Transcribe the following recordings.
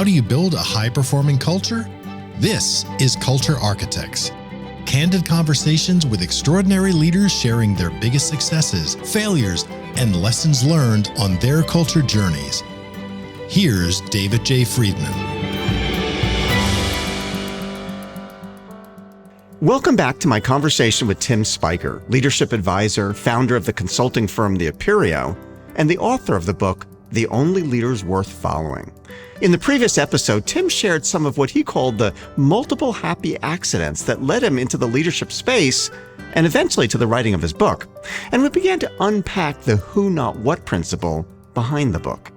How do you build a high-performing culture? This is Culture Architects. Candid conversations with extraordinary leaders sharing their biggest successes, failures, and lessons learned on their culture journeys. Here's David J. Friedman. Welcome back to my conversation with Tim Spiker, leadership advisor, founder of the consulting firm The Aperio, and the author of the book, The Only Leaders Worth Following. In the previous episode, Tim shared some of what he called the multiple happy accidents that led him into the leadership space and eventually to the writing of his book. And we began to unpack the who, not what principle behind the book.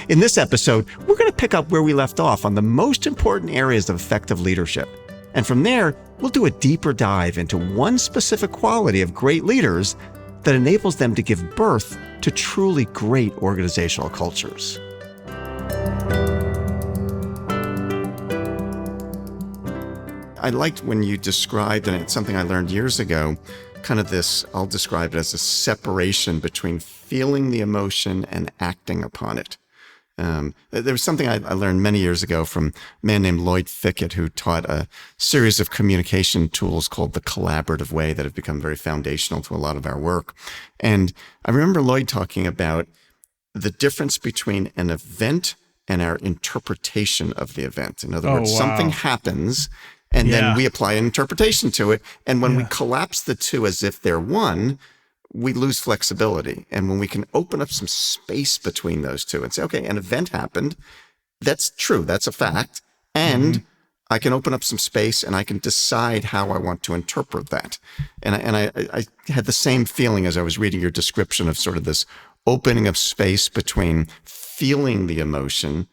In this episode, we're going to pick up where we left off on the most important areas of effective leadership. And from there, we'll do a deeper dive into one specific quality of great leaders that enables them to give birth to truly great organizational cultures. I liked when you described, and it's something I learned years ago, kind of this, I'll describe it as a separation between feeling the emotion and acting upon it. There was something I learned many years ago from a man named Lloyd Fickett, who taught a series of communication tools called the collaborative way that have become very foundational to a lot of our work. And I remember Lloyd talking about the difference between an event and our interpretation of the event. In other words, something happens and then we apply an interpretation to it. And when we collapse the two as if they're one, we lose flexibility. And when we can open up some space between those two and say, okay, an event happened. That's true. That's a fact. And I can open up some space and I can decide how I want to interpret that. And I had the same feeling as I was reading your description of sort of this opening of space between feeling the emotion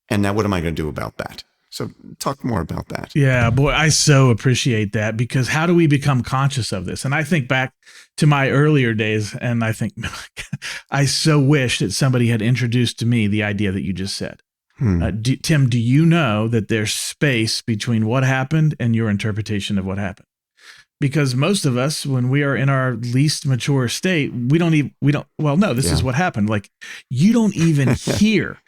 and now what am I going to do about that? So talk more about that. Yeah, boy, I so appreciate that, because how do we become conscious of this? And I think back to my earlier days, and I think I so wish that somebody had introduced to me the idea that you just said. Tim, do you know that there's space between what happened and your interpretation of what happened? Because most of us, when we are in our least mature state, this is what happened. Like, you don't even hear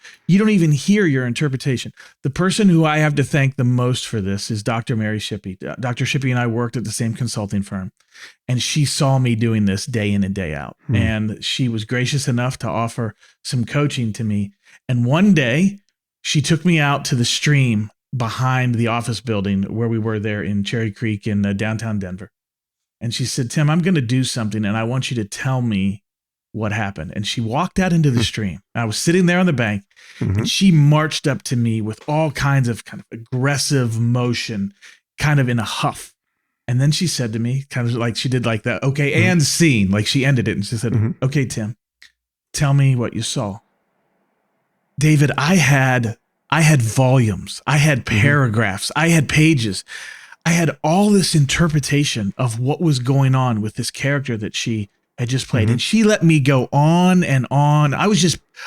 your interpretation. The person who I have to thank the most for this is Dr. Mary Shippey. Dr. Shippey and I worked at the same consulting firm, and she saw me doing this day in and day out. And she was gracious enough to offer some coaching to me. And one day she took me out to the stream behind the office building where we were there in Cherry Creek in downtown Denver. And she said, Tim, I'm going to do something and I want you to tell me what happened. And she walked out into the stream. I was sitting there on the bank and she marched up to me with all kinds of kind of aggressive motion, kind of in a huff. And then she said to me, kind of like she did like that, okay, and scene, like she ended it. And she said, okay, Tim, tell me what you saw. David, I had volumes, I had paragraphs, I had pages, I had all this interpretation of what was going on with this character that she had just played. And she let me go on and on. I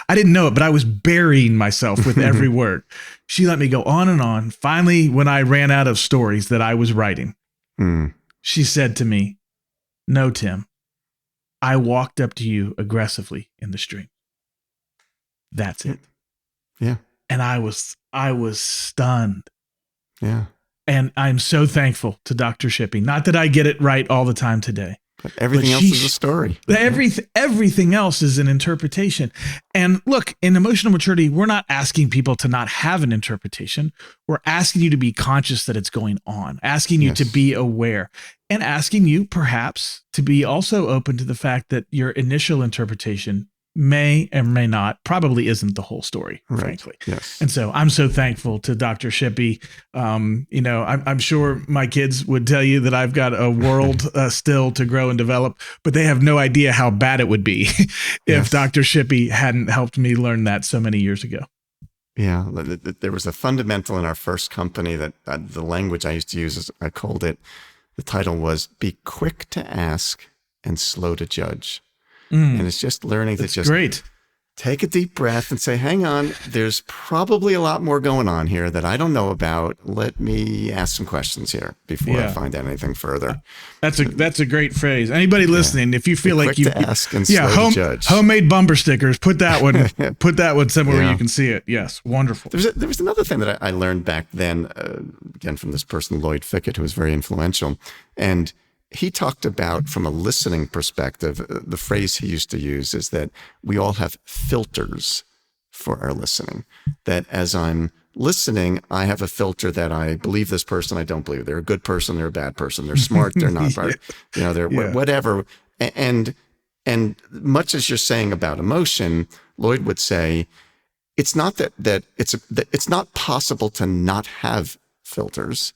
didn't know it, but I was burying myself with every word. She let me go on and on. Finally, when I ran out of stories that I was writing, she said to me, no, Tim, I walked up to you aggressively in the stream. That's it. Yeah. And I was stunned. Yeah. And I'm so thankful to Dr. Shippey. Not that I get it right all the time today. But everything else is a story. Everything else is an interpretation. And look, in emotional maturity, we're not asking people to not have an interpretation. We're asking you to be conscious that it's going on, asking you to be aware, and asking you perhaps to be also open to the fact that your initial interpretation may or may not, probably isn't the whole story, frankly. Yes. And so I'm so thankful to Dr. Shippey. I'm sure my kids would tell you that I've got a world still to grow and develop, but they have no idea how bad it would be if Dr. Shippey hadn't helped me learn that so many years ago. Yeah. There was a fundamental in our first company that the language I used to use, I called it, the title was be quick to ask and slow to judge. And it's just learning to just take a deep breath and say, hang on, there's probably a lot more going on here that I don't know about. Let me ask some questions here before I find out anything further. That's a great phrase. Anybody listening, if you feel like you ask and slow to judge. Homemade bumper stickers, put that one somewhere where you can see it. Yes, wonderful. There was another thing that I learned back then, again from this person Lloyd Fickett, who was very influential, and he talked about, from a listening perspective, the phrase he used to use is that we all have filters for our listening. That as I'm listening, I have a filter that I believe this person, I don't believe. They're a good person, they're a bad person. They're smart, they're not. They're whatever. And much as you're saying about emotion, Lloyd would say, it's not that it's not possible to not have filters.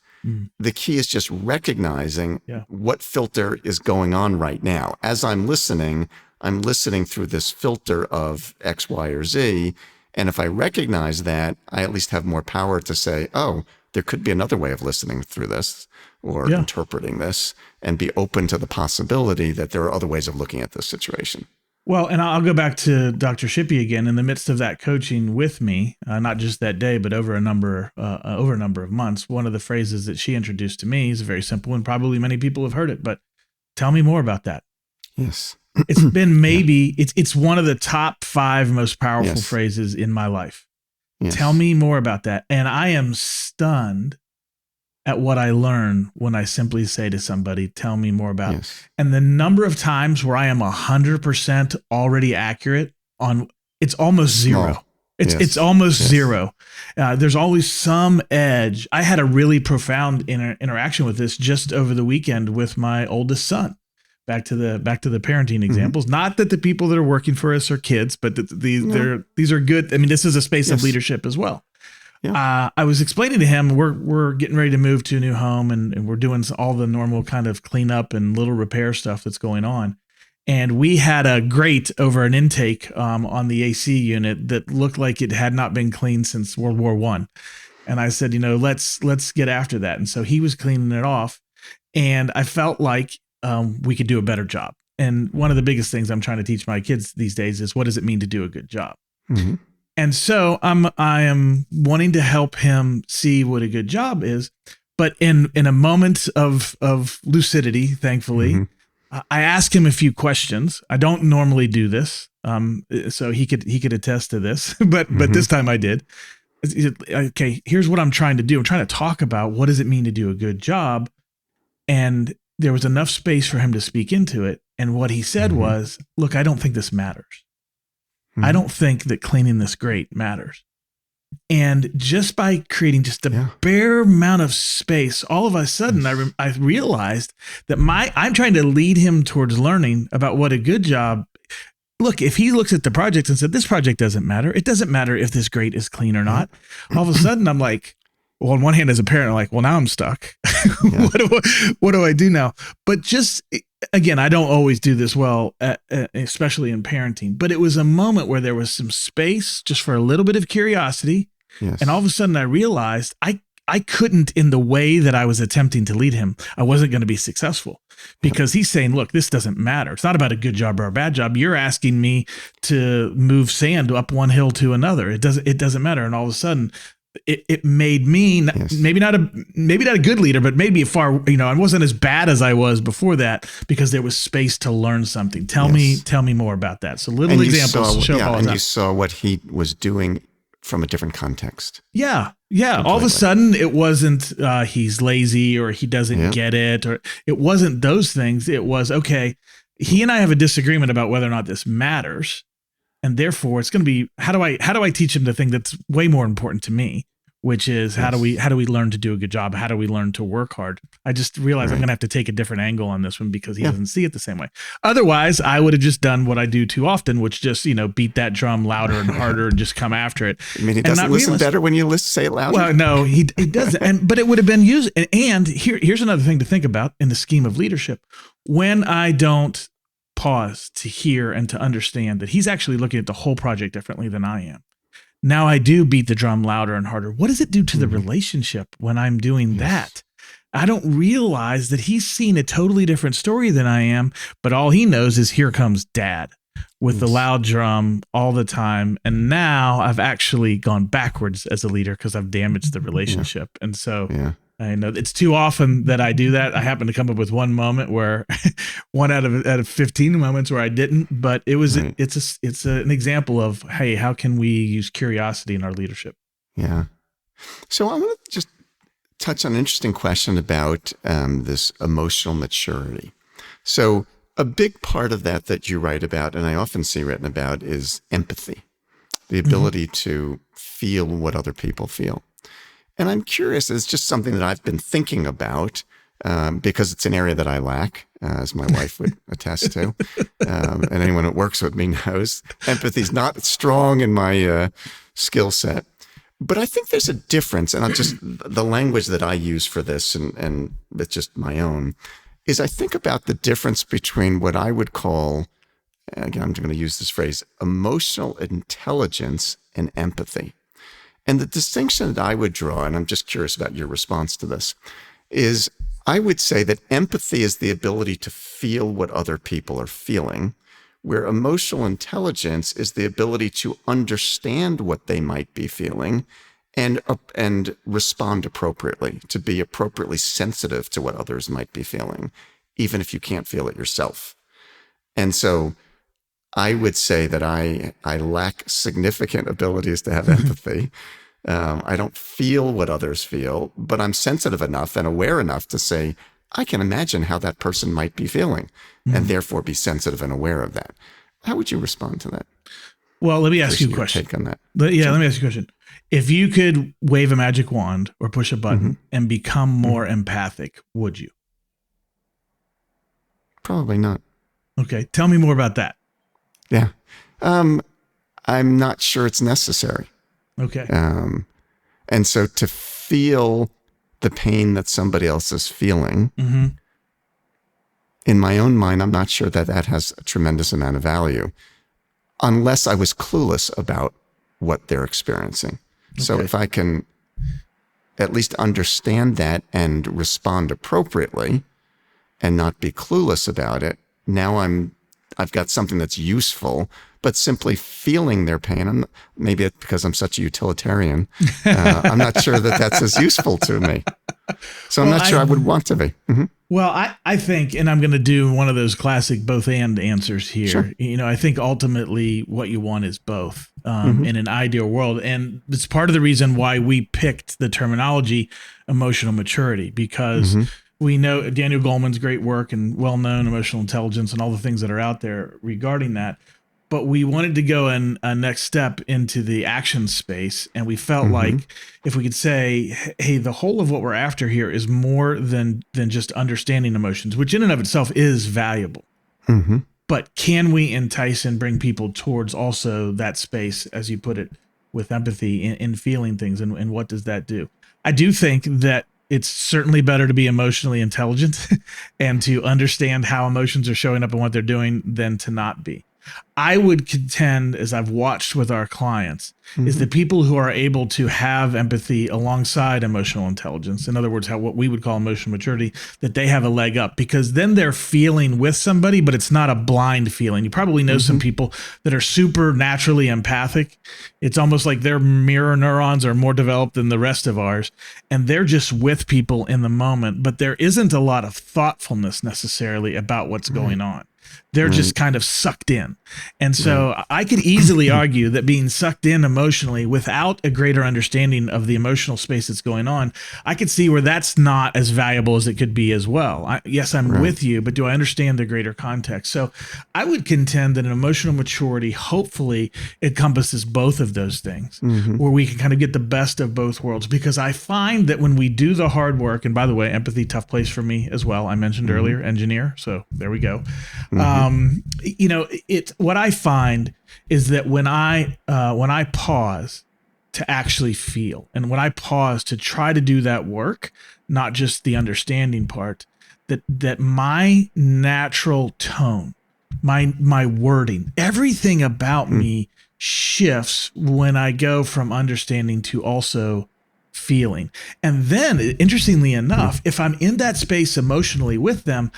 The key is just recognizing what filter is going on right now. As I'm listening through this filter of X, Y, or Z. And if I recognize that, I at least have more power to say, oh, there could be another way of listening through this or interpreting this, and be open to the possibility that there are other ways of looking at this situation. Well, and I'll go back to Dr. Shippey again. In the midst of that coaching with me, not just that day, but over a number of months, one of the phrases that she introduced to me is very simple, and probably many people have heard it, but tell me more about that. Yes. It's been it's one of the top 5 most powerful phrases in my life. Yes. Tell me more about that. And I am stunned at what I learn when I simply say to somebody, tell me more about it. And the number of times where I am 100% already accurate on, it's almost zero. It's almost zero. There's always some edge. I had a really profound interaction with this just over the weekend with my oldest son. Back to the parenting examples. Not that the people that are working for us are kids, but these are good. I mean, this is a space of leadership as well. Yeah. I was explaining to him, we're getting ready to move to a new home, and we're doing all the normal kind of cleanup and little repair stuff that's going on. And we had a grate over an intake on the AC unit that looked like it had not been cleaned since World War I. And I said, let's get after that. And so he was cleaning it off, and I felt like we could do a better job. And one of the biggest things I'm trying to teach my kids these days is, what does it mean to do a good job? Mm-hmm. And so I am wanting to help him see what a good job is, but in a moment of lucidity, thankfully, I asked him a few questions. I don't normally do this, so he could attest to this, but this time I did. Okay, here's what I'm trying to do. I'm trying to talk about what does it mean to do a good job, and there was enough space for him to speak into it. And what he said was, "Look, I don't think this matters. I don't think that cleaning this grate matters." And just by creating just a bare amount of space, all of a sudden I realized that I'm trying to lead him towards learning about what a good job. Look, if he looks at the project and said, this project doesn't matter, it doesn't matter if this grate is clean or not. All of a sudden I'm like, well, on one hand, as a parent, I'm like, well, now I'm stuck. What do I do now? But just, again, I don't always do this well, especially in parenting, but it was a moment where there was some space just for a little bit of curiosity. Yes. And all of a sudden I realized I couldn't, in the way that I was attempting to lead him, I wasn't going to be successful, because he's saying, look, this doesn't matter. It's not about a good job or a bad job. You're asking me to move sand up one hill to another. It doesn't matter. And all of a sudden, it made me maybe not a good leader, but maybe I wasn't as bad as I was before that, because there was space to learn something. Tell me more about that. So little examples. You saw what he was doing from a different context. Yeah. Completely. All of a sudden it wasn't he's lazy or he doesn't get it, or it wasn't those things. It was, okay, he and I have a disagreement about whether or not this matters. And therefore it's going to be, how do I teach him the thing that's way more important to me, which is how do we learn to do a good job? How do we learn to work hard? I just realized I'm going to have to take a different angle on this one, because he doesn't see it the same way. Otherwise, I would have just done what I do too often, which just, beat that drum louder and harder and just come after it. I mean, he doesn't listen better when you say it louder? Well, no, he doesn't. But it would have been used. And here's another thing to think about in the scheme of leadership. When I don't pause to hear and to understand that he's actually looking at the whole project differently than I am, now I do beat the drum louder and harder. What does it do to the relationship when I'm doing that? I don't realize that he's seen a totally different story than I am, but all he knows is, here comes dad. with the loud drum all the time. And now I've actually gone backwards as a leader because I've damaged the relationship. And so I know it's too often that I do that. I happen to come up with one moment where one out of 15 moments where I didn't, but it's an example of, hey, how can we use curiosity in our leadership? Yeah. So I want to just touch on an interesting question about this emotional maturity. So a big part of that you write about, and I often see written about, is empathy, the ability to feel what other people feel. And I'm curious, it's just something that I've been thinking about because it's an area that I lack, as my wife would attest to. And anyone that works with me knows empathy is not strong in my skill set. But I think there's a difference, and the language that I use for this, and it's just my own, is I think about the difference between what I would call, again, I'm going to use this phrase, emotional intelligence and empathy. And the distinction that I would draw, and I'm just curious about your response to this, is I would say that empathy is the ability to feel what other people are feeling, where emotional intelligence is the ability to understand what they might be feeling and respond appropriately, to be appropriately sensitive to what others might be feeling, even if you can't feel it yourself. And so I would say that I lack significant abilities to have empathy. I don't feel what others feel, but I'm sensitive enough and aware enough to say, I can imagine how that person might be feeling, and therefore be sensitive and aware of that. How would you respond to that? Well, let me ask you a question. Take on that. Let me ask you a question. If you could wave a magic wand or push a button and become more empathic, would you? Probably not. Okay. Tell me more about that. Yeah. I'm not sure it's necessary. Okay. And so to feel the pain that somebody else is feeling, in my own mind, I'm not sure that has a tremendous amount of value unless I was clueless about what they're experiencing. Okay. So if I can at least understand that and respond appropriately and not be clueless about it, now I've got something that's useful. But simply feeling their pain, maybe it's because I'm such a utilitarian, I'm not sure that's as useful to me. So I'm not sure I would want to be. Well, I think, and I'm going to do one of those classic both and answers here. Sure. I think ultimately what you want is both in an ideal world. And it's part of the reason why we picked the terminology emotional maturity, because we know Daniel Goleman's great work and well-known emotional intelligence and all the things that are out there regarding that. But we wanted to go in a next step into the action space. And we felt like if we could say, hey, the whole of what we're after here is more than just understanding emotions, which in and of itself is valuable. But can we entice and bring people towards also that space, as you put it, with empathy in feeling things? And what does that do? I do think that it's certainly better to be emotionally intelligent and to understand how emotions are showing up and what they're doing than to not be. I would contend, as I've watched with our clients, is the people who are able to have empathy alongside emotional intelligence, in other words, what we would call emotional maturity, that they have a leg up, because then they're feeling with somebody, but it's not a blind feeling. You probably know some people that are super naturally empathic. It's almost like their mirror neurons are more developed than the rest of ours, and they're just with people in the moment, but there isn't a lot of thoughtfulness necessarily about what's going on. They're just kind of sucked in. And so I could easily argue that being sucked in emotionally without a greater understanding of the emotional space that's going on, I could see where that's not as valuable as it could be as well. Yes, I'm with you, but do I understand the greater context? So I would contend that an emotional maturity hopefully encompasses both of those things, where we can kind of get the best of both worlds. Because I find that when we do the hard work, and by the way, empathy, tough place for me as well. I mentioned earlier, engineer. So there we go. What I find is that when I pause to actually feel, and when I pause to try to do that work, not just the understanding part, that my natural tone, my wording, everything about me shifts when I go from understanding to also feeling. And then, interestingly enough, if I'm in that space emotionally with them,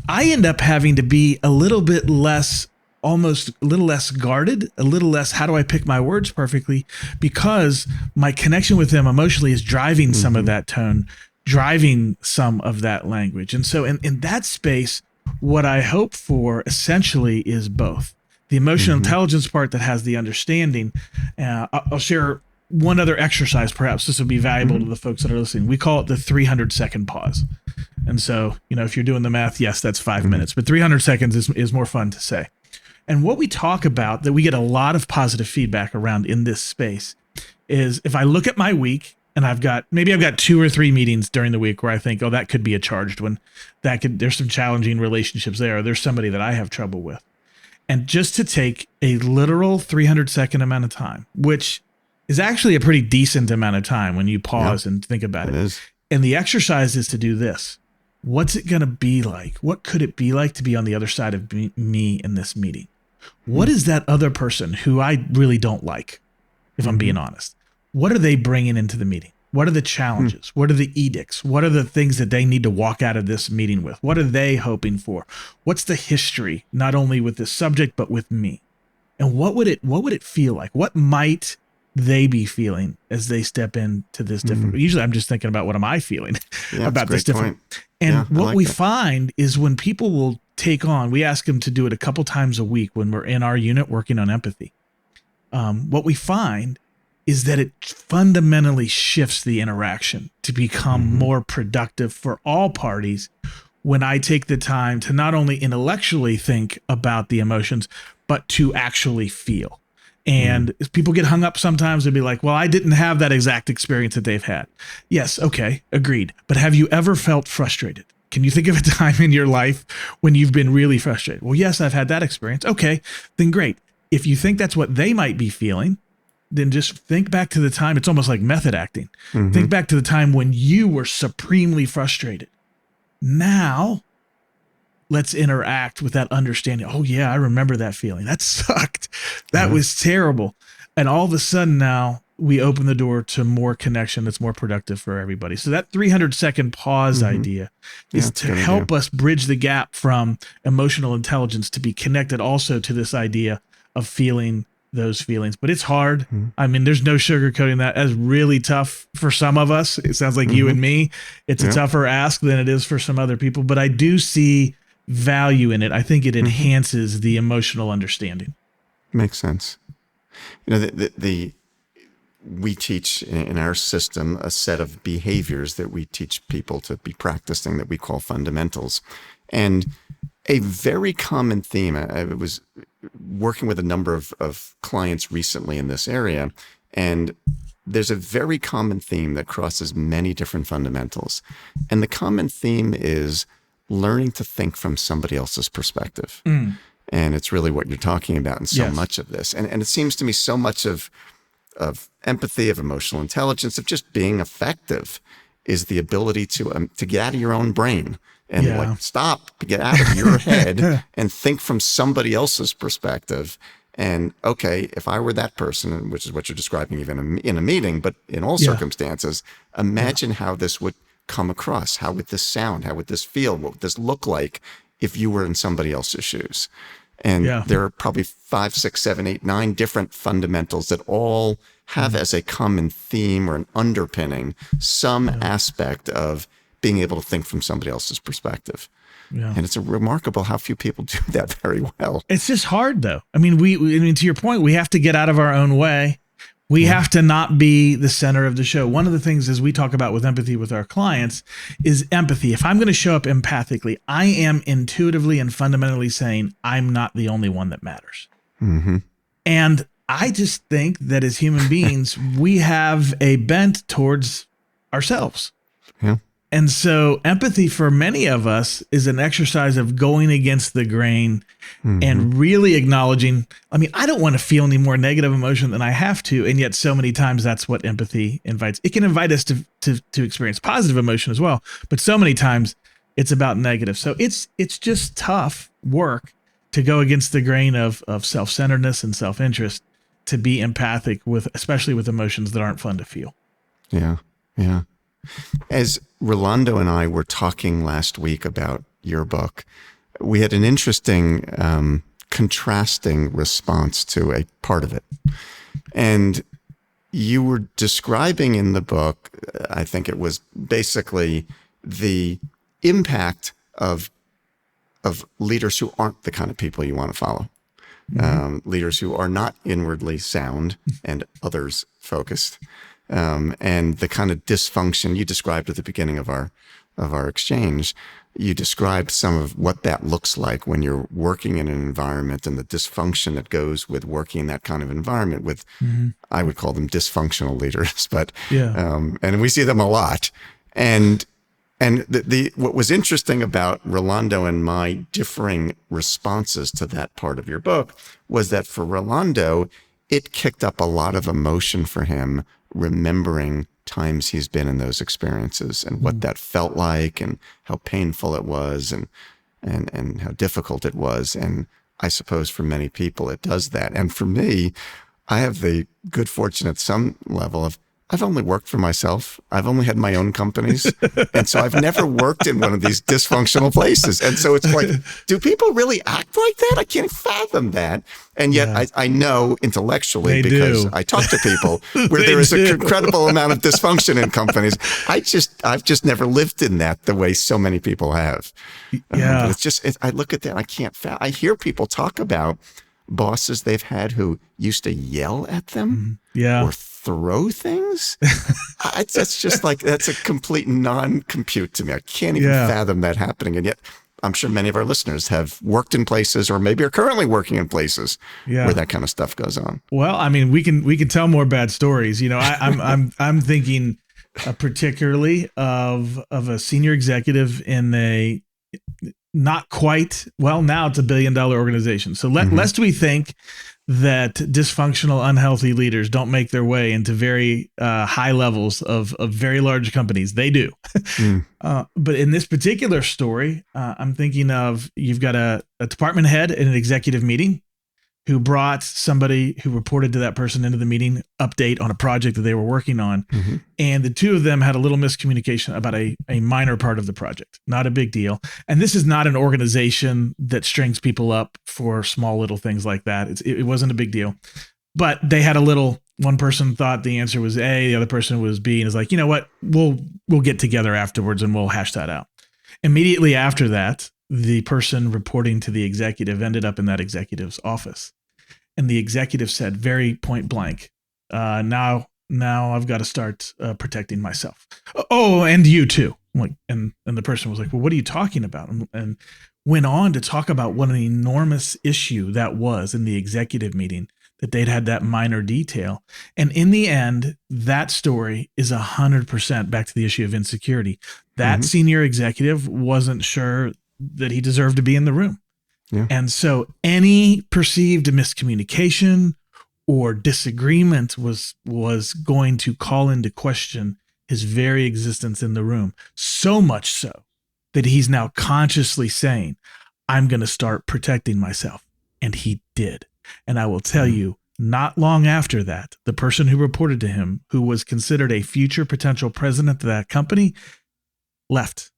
I end up having to be a little bit less almost a little less guarded, a little less, how do I pick my words perfectly? Because my connection with them emotionally is driving some of that tone, driving some of that language. And so in that space, what I hope for essentially is both. The emotional intelligence part that has the understanding. I'll share one other exercise, perhaps this would be valuable to the folks that are listening. We call it the 300-second pause. And so, if you're doing the math, yes, that's 5 minutes, but 300 seconds is more fun to say. And what we talk about that we get a lot of positive feedback around in this space is if I look at my week and I've got 2 or 3 meetings during the week where I think, oh, that could be a charged one. There's some challenging relationships there. Or there's somebody that I have trouble with. And just to take a literal 300-second amount of time, which is actually a pretty decent amount of time when you pause and think about it. It is. And the exercise is to do this. What's it going to be like? What could it be like to be on the other side of me in this meeting? What is that other person who I really don't like, if I'm being honest? What are they bringing into the meeting? What are the challenges? What are the edicts? What are the things that they need to walk out of this meeting with? What are they hoping for? What's the history, not only with this subject, but with me? And what would it feel like? What might they be feeling as they step into this different? Usually I'm just thinking about what am I feeling about this different. Point. And what like we that. find is when people will take on, we ask them to do it a couple times a week when we're in our unit working on empathy. What we find is that it fundamentally shifts the interaction to become more productive for all parties when I take the time to not only intellectually think about the emotions, but to actually feel. And people get hung up sometimes and be like, well, I didn't have that exact experience that they've had. Yes, okay, agreed. But have you ever felt frustrated? Can you think of a time in your life when you've been really frustrated? Well, yes, I've had that experience. Okay, then great. If you think that's what they might be feeling, then just think back to the time. It's almost like method acting. Think back to the time when you were supremely frustrated. Now, let's interact with that understanding. Oh, yeah, I remember that feeling. That sucked. That was terrible. And all of a sudden now, we open the door to more connection that's more productive for everybody. So that 300-second pause idea is to help us bridge the gap from emotional intelligence to be connected also to this idea of feeling those feelings. But it's hard. I mean, there's no sugarcoating that. That's really tough for some of us. It sounds like you and me. It's a tougher ask than it is for some other people. But I do see value in it. I think it enhances the emotional understanding. Makes sense. We teach in our system a set of behaviors that we teach people to be practicing that we call fundamentals. And a very common theme, I was working with a number of clients recently in this area, and there's a very common theme that crosses many different fundamentals. And the common theme is learning to think from somebody else's perspective. And it's really what you're talking about in so much of this. And it seems to me so much of empathy, of emotional intelligence, of just being effective is the ability to get out of your own brain and stop, get out of your head and think from somebody else's perspective. And okay, if I were that person, which is what you're describing even in a meeting, but in all circumstances, imagine how this would come across. How would this sound? How would this feel? What would this look like if you were in somebody else's shoes? And there are probably 5, 6, 7, 8, 9 different fundamentals that all have as a common theme or an underpinning some aspect of being able to think from somebody else's perspective. And it's remarkable how few people do that very well. It's just hard, though. I mean, to your point, we have to get out of our own way. We have to not be the center of the show. One of the things as we talk about with empathy with our clients is empathy. If I'm going to show up empathically, I am intuitively and fundamentally saying I'm not the only one that matters. And I just think that as human beings, we have a bent towards ourselves. And so empathy for many of us is an exercise of going against the grain and really acknowledging, I mean, I don't want to feel any more negative emotion than I have to. And yet so many times that's what empathy invites. It can invite us to experience positive emotion as well. But so many times it's about negative. So it's just tough work to go against the grain of self-centeredness and self-interest to be empathic with, especially with emotions that aren't fun to feel. Yeah. As Rolando and I were talking last week about your book, we had an interesting contrasting response to a part of it. And you were describing in the book, I think it was basically the impact of leaders who aren't the kind of people you want to follow. Leaders who are not inwardly sound and others focused, and the kind of dysfunction you described at the beginning of our exchange. You described some of what that looks like when you're working in an environment and the dysfunction that goes with working in that kind of environment with, I would call them dysfunctional leaders, but, and we see them a lot. And what was interesting about Rolando and my differing responses to that part of your book was that for Rolando, it kicked up a lot of emotion for him, remembering times he's been in those experiences and what that felt like and how painful it was and how difficult it was. And I suppose for many people it does that. And for me, I have the good fortune at some level of I've only worked for myself. I've only had my own companies. And so I've never worked in one of these dysfunctional places. And so it's like, do people really act like that? I can't fathom that. And yet I know intellectually because I talk to people where there is an incredible amount of dysfunction in companies. I've just never lived in that the way so many people have. But it's just, I look at that, I can't I hear people talk about bosses they've had who used to yell at them or throw things. That's just like, that's a complete non-compute to me. I can't even fathom that happening. And yet I'm sure many of our listeners have worked in places or maybe are currently working in places where that kind of stuff goes on. Well, I mean, we can tell more bad stories. You know, I'm thinking particularly of a senior executive in a not quite, well, now it's $1 billion organization. So lest we think that dysfunctional, unhealthy leaders don't make their way into very high levels of very large companies. They do. But in this particular story, I'm thinking of, you've got a department head in an executive meeting who brought somebody who reported to that person into the meeting, update on a project that they were working on. And the two of them had a little miscommunication about a minor part of the project, not a big deal. And this is not an organization that strings people up for small little things like that. It wasn't a big deal, but they had one person thought the answer was A, the other person was B, and is like, you know what, we'll get together afterwards and we'll hash that out. Immediately after that, the person reporting to the executive ended up in that executive's office. And the executive said very point blank, now I've got to start protecting myself. Oh, and you too. Like, and the person was like, well, what are you talking about? And went on to talk about what an enormous issue that was in the executive meeting, that they'd had that minor detail. And in the end, that story is 100% back to the issue of insecurity. That senior executive wasn't sure that he deserved to be in the room. And so any perceived miscommunication or disagreement was going to call into question his very existence in the room. So much so that he's now consciously saying, I'm going to start protecting myself. And he did. And I will tell you, not long after that, the person who reported to him, who was considered a future potential president of that company, left.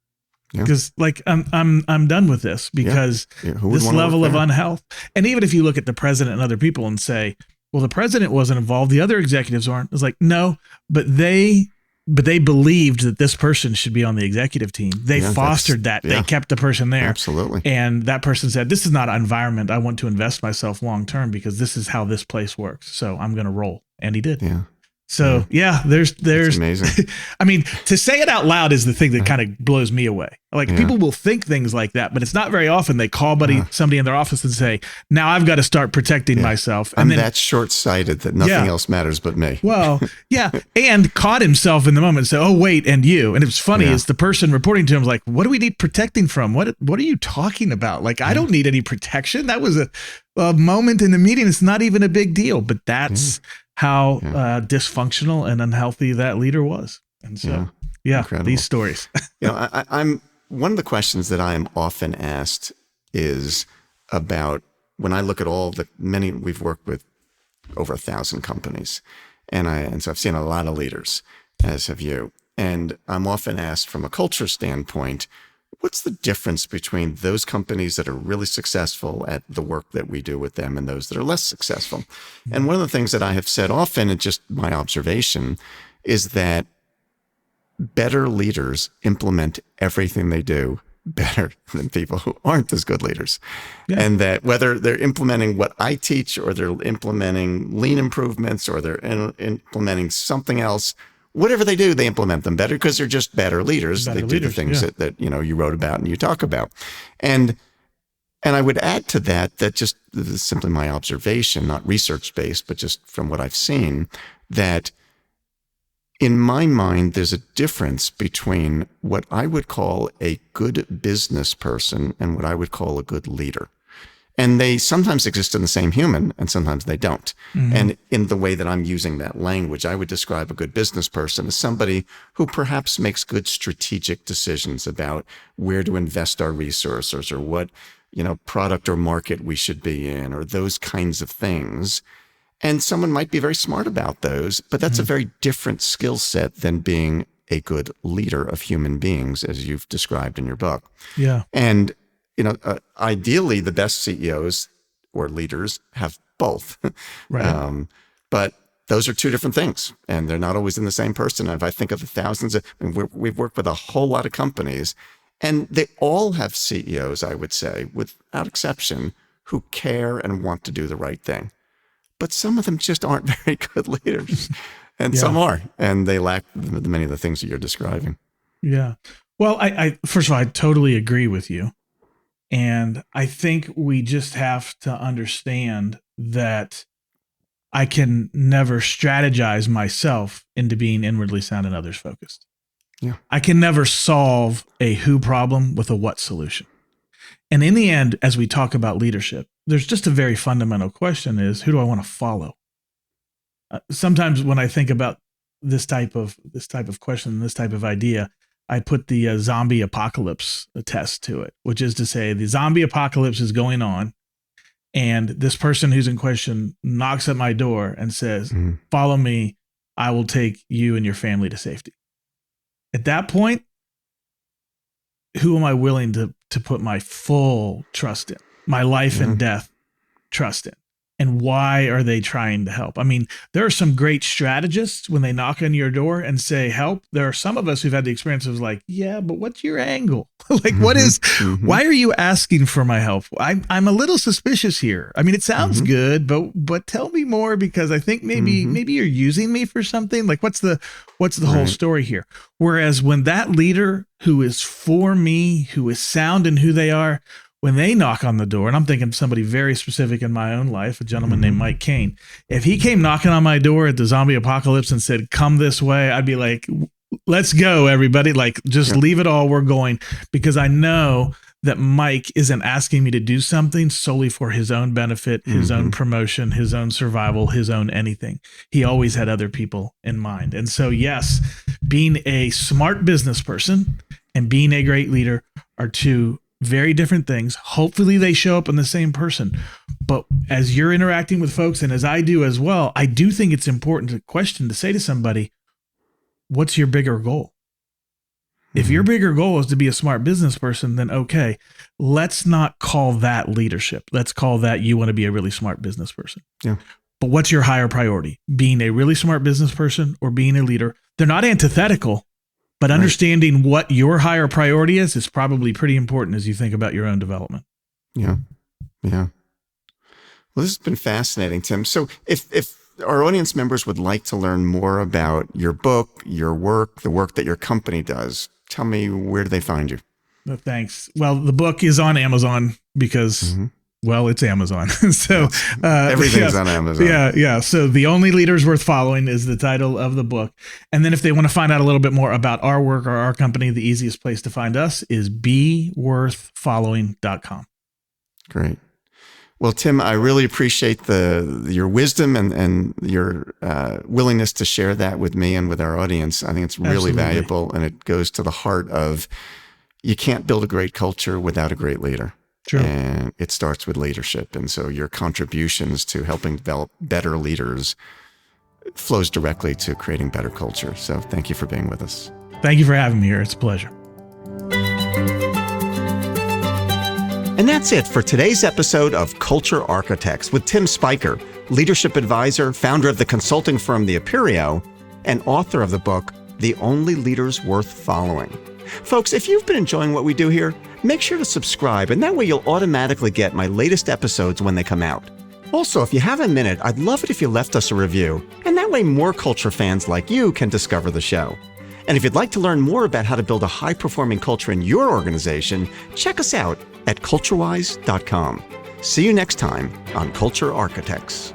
Because like I'm done with this, because this level of unhealth. And even if you look at the president and other people and say, well, the president wasn't involved, the other executives aren't. It's like, no, but they believed that this person should be on the executive team. They fostered that. They kept the person there. Absolutely. And that person said, this is not an environment I want to invest myself long term, because this is how this place works. So I'm going to roll. And he did. So there's That's amazing. I mean, to say it out loud is the thing that kind of blows me away. Like people will think things like that, but it's not very often they call somebody in their office and say, now I've got to start protecting myself. And then that short-sighted that nothing else matters but me. Well, and caught himself in the moment and said, oh, wait, and you. And it was funny is the person reporting to him was like, what do we need protecting from? What are you talking about? Like, I don't need any protection. That was a moment in the meeting. It's not even a big deal, but that's how dysfunctional and unhealthy that leader was. And so, these stories. I'm one of the questions that I am often asked is about, when I look at all the many, we've worked with over 1,000 companies, and so I've seen a lot of leaders, as have you. And I'm often asked from a culture standpoint, what's the difference between those companies that are really successful at the work that we do with them and those that are less successful? And one of the things that I have said often, and just my observation, is that better leaders implement everything they do better than people who aren't as good leaders. Yeah. And that whether they're implementing what I teach, or they're implementing lean improvements, or they're implementing something else, whatever they do, they implement them better because they're just better leaders. They do the things that you wrote about and you talk about. And I would add to that just this is simply my observation, not research-based, but just from what I've seen, that in my mind, there's a difference between what I would call a good business person and what I would call a good leader. And they sometimes exist in the same human, and sometimes they don't. Mm-hmm. And in the way that I'm using that language, I would describe a good business person as somebody who perhaps makes good strategic decisions about where to invest our resources, or what, product or market we should be in, or those kinds of things. And someone might be very smart about those, but that's a very different skill set than being a good leader of human beings, as you've described in your book. Yeah. And, ideally, the best CEOs or leaders have both. Right. But those are two different things, and they're not always in the same person. If I think of the thousands we've worked with a whole lot of companies, and they all have CEOs, I would say, without exception, who care and want to do the right thing. But some of them just aren't very good leaders, and some are, and they lack many of the things that you're describing. Yeah. Well, I first of all, I totally agree with you. And I think we just have to understand that I can never strategize myself into being inwardly sound and others focused. Yeah. I can never solve a who problem with a what solution. And in the end, as we talk about leadership, there's just a very fundamental question is, who do I want to follow? Sometimes when I think about this type of question, this type of idea, I put the zombie apocalypse test to it, which is to say the zombie apocalypse is going on, and this person who's in question knocks at my door and says, follow me, I will take you and your family to safety. At that point, who am I willing to put my full trust in, my life and death trust in? And why are they trying to help? I mean, there are some great strategists when they knock on your door and say, help. There are some of us who've had the experience of like, yeah, but what's your angle? Like, what is, why are you asking for my help? I'm a little suspicious here. I mean, it sounds good, but tell me more, because I think maybe you're using me for something. Like, what's the whole story here? Whereas when that leader who is for me, who is sound in who they are, when they knock on the door, and I'm thinking of somebody very specific in my own life, a gentleman named Mike Kane. If he came knocking on my door at the zombie apocalypse and said, come this way, I'd be like, let's go, everybody. Like, just leave it all. We're going, because I know that Mike isn't asking me to do something solely for his own benefit, his own promotion, his own survival, his own anything. He always had other people in mind. And so, yes, being a smart business person and being a great leader are two very different things. Hopefully they show up in the same person. But as you're interacting with folks, and as I do as well, I do think it's important to say to somebody, what's your bigger goal? If your bigger goal is to be a smart business person, then okay, let's not call that leadership. Let's call that you want to be a really smart business person. Yeah. But what's your higher priority? Being a really smart business person or being a leader? They're not antithetical. But understanding what your higher priority is probably pretty important as you think about your own development. Yeah. Yeah. Well, this has been fascinating, Tim. So if our audience members would like to learn more about your book, your work, the work that your company does, tell me, where do they find you? Well, thanks. Well, the book is on Amazon because, well, it's Amazon. So everything's on Amazon. Yeah. So The Only Leaders Worth Following is the title of the book. And then if they want to find out a little bit more about our work or our company, the easiest place to find us is beworthfollowing.com. Great. Well, Tim, I really appreciate your wisdom and your willingness to share that with me and with our audience. I think it's really valuable, and it goes to the heart of, you can't build a great culture without a great leader. Sure. And it starts with leadership. And so your contributions to helping develop better leaders flows directly to creating better culture. So thank you for being with us. Thank you for having me here. It's a pleasure. And that's it for today's episode of Culture Architects with Tim Spiker, leadership advisor, founder of the consulting firm The Aperio, and author of the book, The Only Leaders Worth Following. Folks, if you've been enjoying what we do here, make sure to subscribe, and that way you'll automatically get my latest episodes when they come out. Also, if you have a minute, I'd love it if you left us a review, and that way more culture fans like you can discover the show. And if you'd like to learn more about how to build a high-performing culture in your organization, check us out at CultureWise.com. See you next time on Culture Architects.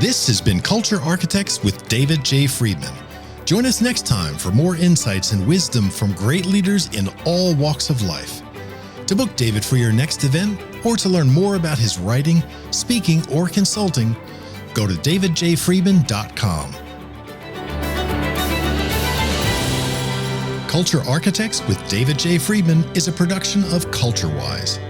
This has been Culture Architects with David J. Friedman. Join us next time for more insights and wisdom from great leaders in all walks of life. To book David for your next event or to learn more about his writing, speaking, or consulting, go to davidjfriedman.com. Culture Architects with David J. Friedman is a production of CultureWise.